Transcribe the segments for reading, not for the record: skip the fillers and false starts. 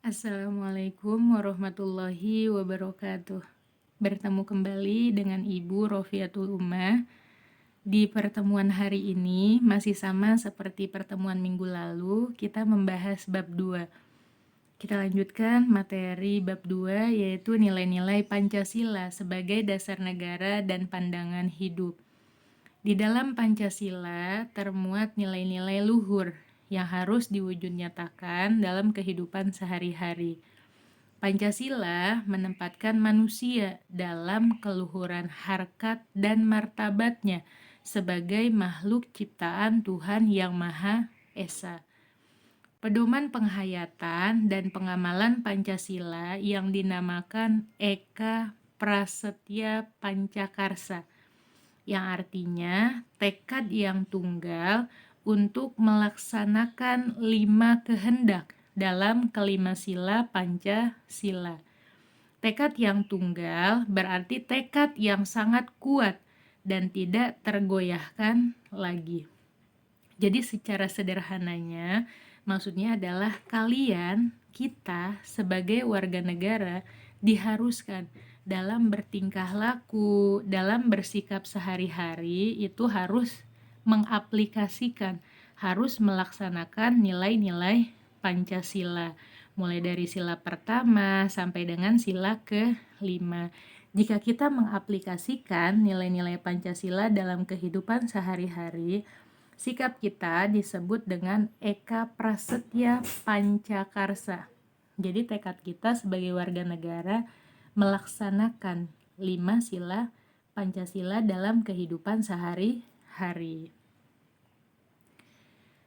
Assalamualaikum warahmatullahi wabarakatuh. Bertemu kembali dengan Ibu Rofiatul Ummah. Di pertemuan hari ini masih sama seperti pertemuan minggu lalu, kita membahas bab 2. Kita lanjutkan materi bab 2 yaitu nilai-nilai Pancasila sebagai dasar negara dan pandangan hidup. Di dalam Pancasila termuat nilai-nilai luhur yang harus diwujud nyatakan dalam kehidupan sehari-hari. Pancasila menempatkan manusia dalam keluhuran harkat dan martabatnya sebagai makhluk ciptaan Tuhan Yang Maha Esa. Pedoman penghayatan dan pengamalan Pancasila yang dinamakan Eka Prasetya Pancakarsa, yang artinya tekad yang tunggal untuk melaksanakan 5 kehendak dalam kelima sila Pancasila. Tekad yang tunggal berarti tekad yang sangat kuat dan tidak tergoyahkan lagi. Jadi secara sederhananya, maksudnya adalah kita sebagai warga negara diharuskan dalam bertingkah laku, dalam bersikap sehari-hari itu harus mengaplikasikan, harus melaksanakan nilai-nilai Pancasila, mulai dari sila pertama sampai dengan sila ke-5. Jika kita mengaplikasikan nilai-nilai Pancasila dalam kehidupan sehari-hari, sikap kita disebut dengan Eka Prasetya Pancakarsa. Jadi tekad kita sebagai warga negara melaksanakan 5 sila Pancasila dalam kehidupan sehari-hari.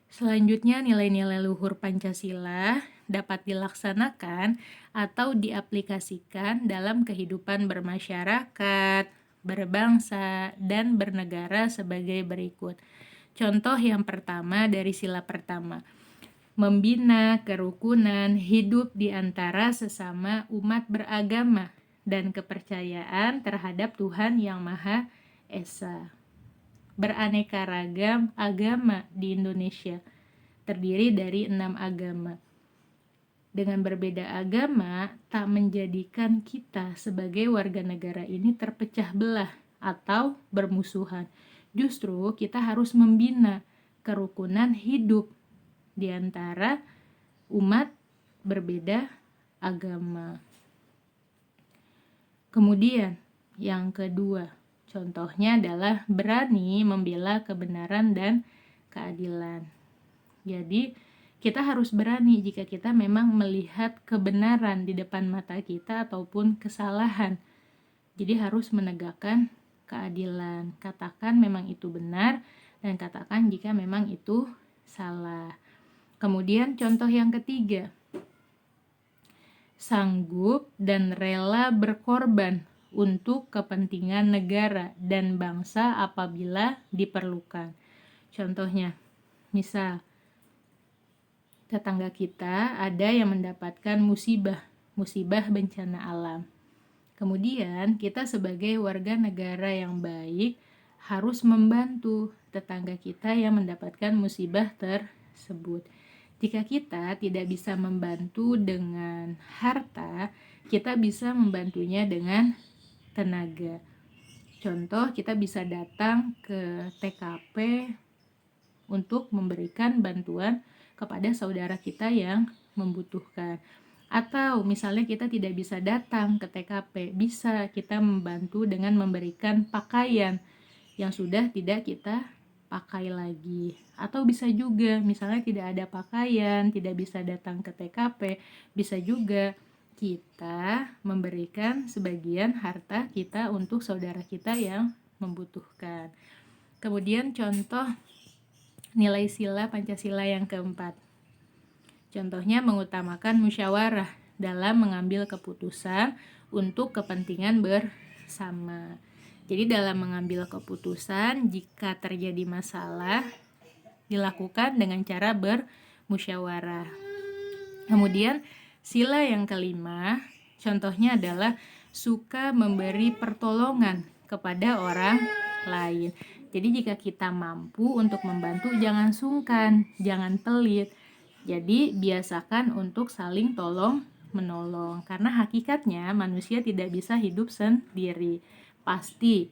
Selanjutnya, nilai-nilai luhur Pancasila dapat dilaksanakan atau diaplikasikan dalam kehidupan bermasyarakat, berbangsa, dan bernegara sebagai berikut. Contoh yang pertama dari sila pertama, membina kerukunan hidup di antara sesama umat beragama dan kepercayaan terhadap Tuhan Yang Maha Esa. Beraneka ragam agama di Indonesia, terdiri dari 6 agama. Dengan berbeda agama, tak menjadikan kita sebagai warga negara ini terpecah belah atau bermusuhan. Justru kita harus membina kerukunan hidup di antara umat berbeda agama. Kemudian, yang kedua, contohnya adalah berani membela kebenaran dan keadilan. Jadi, kita harus berani jika kita memang melihat kebenaran di depan mata kita ataupun kesalahan. Jadi harus menegakkan keadilan. Katakan memang itu benar dan katakan jika memang itu salah. Kemudian contoh yang ketiga, sanggup dan rela berkorban untuk kepentingan negara dan bangsa apabila diperlukan. Contohnya, misal tetangga kita ada yang mendapatkan musibah bencana alam. Kemudian kita sebagai warga negara yang baik harus membantu tetangga kita yang mendapatkan musibah tersebut. Jika kita tidak bisa membantu dengan harta, kita bisa membantunya dengan tenaga. Contoh, kita bisa datang ke TKP untuk memberikan bantuan kepada saudara kita yang membutuhkan. Atau misalnya kita tidak bisa datang ke TKP, bisa kita membantu dengan memberikan pakaian yang sudah tidak kita pakai lagi. Atau bisa juga misalnya tidak ada pakaian, tidak bisa datang ke TKP, bisa juga kita memberikan sebagian harta kita untuk saudara kita yang membutuhkan. Kemudian contoh nilai sila Pancasila yang keempat. Contohnya mengutamakan musyawarah dalam mengambil keputusan untuk kepentingan bersama. Jadi dalam mengambil keputusan, jika terjadi masalah, dilakukan dengan cara bermusyawarah. Kemudian sila yang kelima, contohnya adalah suka memberi pertolongan kepada orang lain. Jadi jika kita mampu untuk membantu, jangan sungkan, jangan pelit. Jadi biasakan untuk saling tolong menolong, karena hakikatnya manusia tidak bisa hidup sendiri. Pasti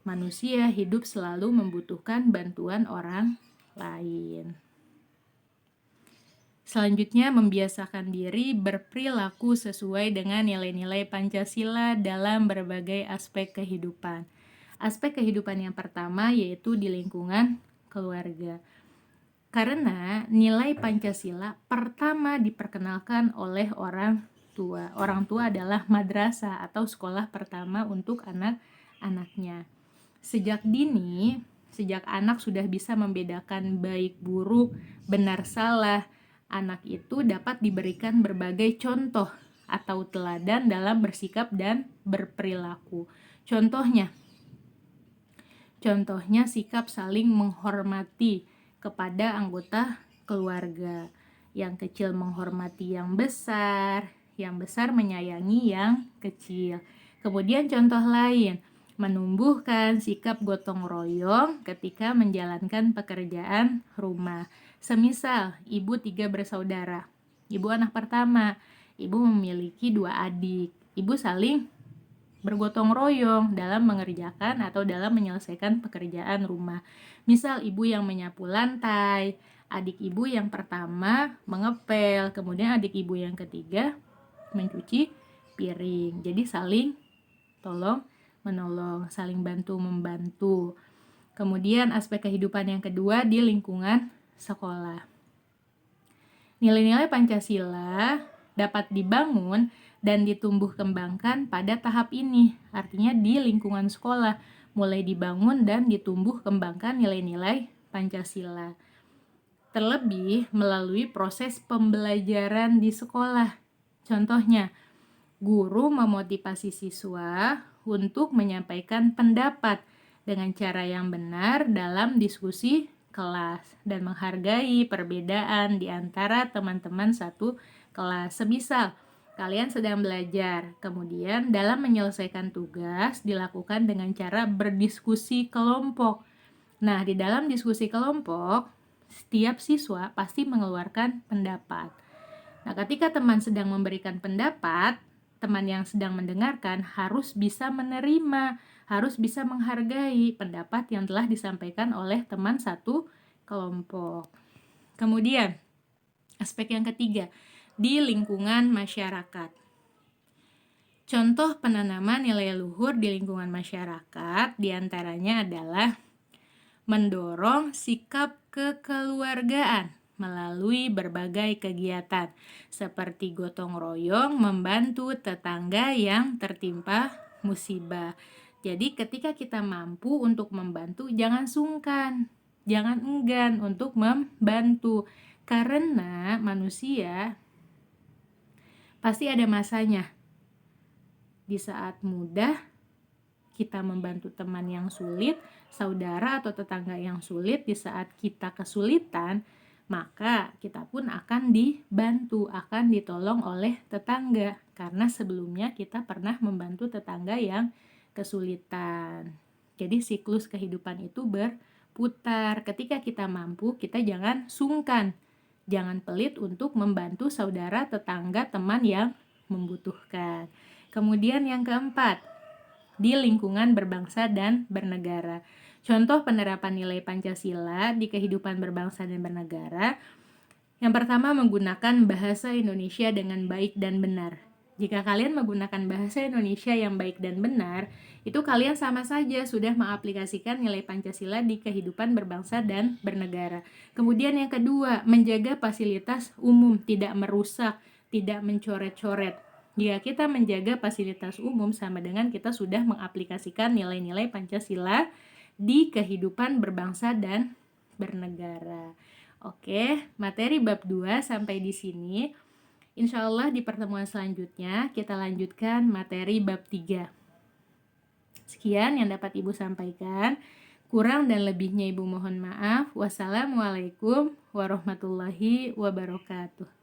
manusia hidup selalu membutuhkan bantuan orang lain. Selanjutnya, membiasakan diri berperilaku sesuai dengan nilai-nilai Pancasila dalam berbagai aspek kehidupan. Aspek kehidupan yang pertama yaitu di lingkungan keluarga. Karena nilai Pancasila pertama diperkenalkan oleh orang tua. Orang tua adalah madrasah atau sekolah pertama untuk anak-anaknya. Sejak dini, sejak anak sudah bisa membedakan baik buruk, benar salah, anak itu dapat diberikan berbagai contoh atau teladan dalam bersikap dan berperilaku. Contohnya sikap saling menghormati kepada anggota keluarga. Yang kecil menghormati yang besar menyayangi yang kecil. Kemudian contoh lain, menumbuhkan sikap gotong royong ketika menjalankan pekerjaan rumah. Semisal, ibu 3 bersaudara. Ibu anak pertama. Ibu memiliki 2 adik. Ibu saling bergotong royong dalam mengerjakan atau dalam menyelesaikan pekerjaan rumah. Misal, ibu yang menyapu lantai, adik ibu yang pertama mengepel, kemudian adik ibu yang ketiga mencuci piring. Jadi saling tolong menolong, saling bantu membantu. Kemudian aspek kehidupan yang kedua di lingkungan sekolah. Nilai-nilai Pancasila dapat dibangun dan ditumbuh kembangkan pada tahap ini, artinya di lingkungan sekolah, mulai dibangun dan ditumbuh kembangkan nilai-nilai Pancasila. Terlebih melalui proses pembelajaran di sekolah. Contohnya, guru memotivasi siswa untuk menyampaikan pendapat dengan cara yang benar dalam diskusi kelas dan menghargai perbedaan di antara teman-teman satu kelas. Semisal, kalian sedang belajar, kemudian dalam menyelesaikan tugas dilakukan dengan cara berdiskusi kelompok. Nah, di dalam diskusi kelompok, setiap siswa pasti mengeluarkan pendapat. Nah, ketika teman sedang memberikan pendapat, teman yang sedang mendengarkan harus bisa menerima, harus bisa menghargai pendapat yang telah disampaikan oleh teman satu kelompok. Kemudian, aspek yang ketiga, di lingkungan masyarakat. Contoh penanaman nilai luhur di lingkungan masyarakat diantaranya adalah mendorong sikap kekeluargaan melalui berbagai kegiatan seperti gotong royong membantu tetangga yang tertimpa musibah. Jadi ketika kita mampu untuk membantu, jangan sungkan, jangan enggan untuk membantu, karena manusia pasti ada masanya. Di saat mudah kita membantu teman yang sulit, saudara atau tetangga yang sulit. Di saat kita kesulitan, maka kita pun akan dibantu, akan ditolong oleh tetangga, karena sebelumnya kita pernah membantu tetangga yang kesulitan. Jadi siklus kehidupan itu berputar. Ketika kita mampu, kita jangan sungkan, jangan pelit untuk membantu saudara, tetangga, teman yang membutuhkan. Kemudian yang keempat, di lingkungan berbangsa dan bernegara. Contoh penerapan nilai Pancasila di kehidupan berbangsa dan bernegara. Yang pertama, menggunakan bahasa Indonesia dengan baik dan benar. Jika kalian menggunakan bahasa Indonesia yang baik dan benar, itu kalian sama saja sudah mengaplikasikan nilai Pancasila di kehidupan berbangsa dan bernegara. Kemudian yang kedua, menjaga fasilitas umum, tidak merusak, tidak mencoret-coret. Jika kita menjaga fasilitas umum, sama dengan kita sudah mengaplikasikan nilai-nilai Pancasila di kehidupan berbangsa dan bernegara. Oke, materi bab 2 sampai di sini. Insya Allah di pertemuan selanjutnya kita lanjutkan materi bab 3. Sekian yang dapat Ibu sampaikan. Kurang dan lebihnya Ibu mohon maaf. Wassalamualaikum warahmatullahi wabarakatuh.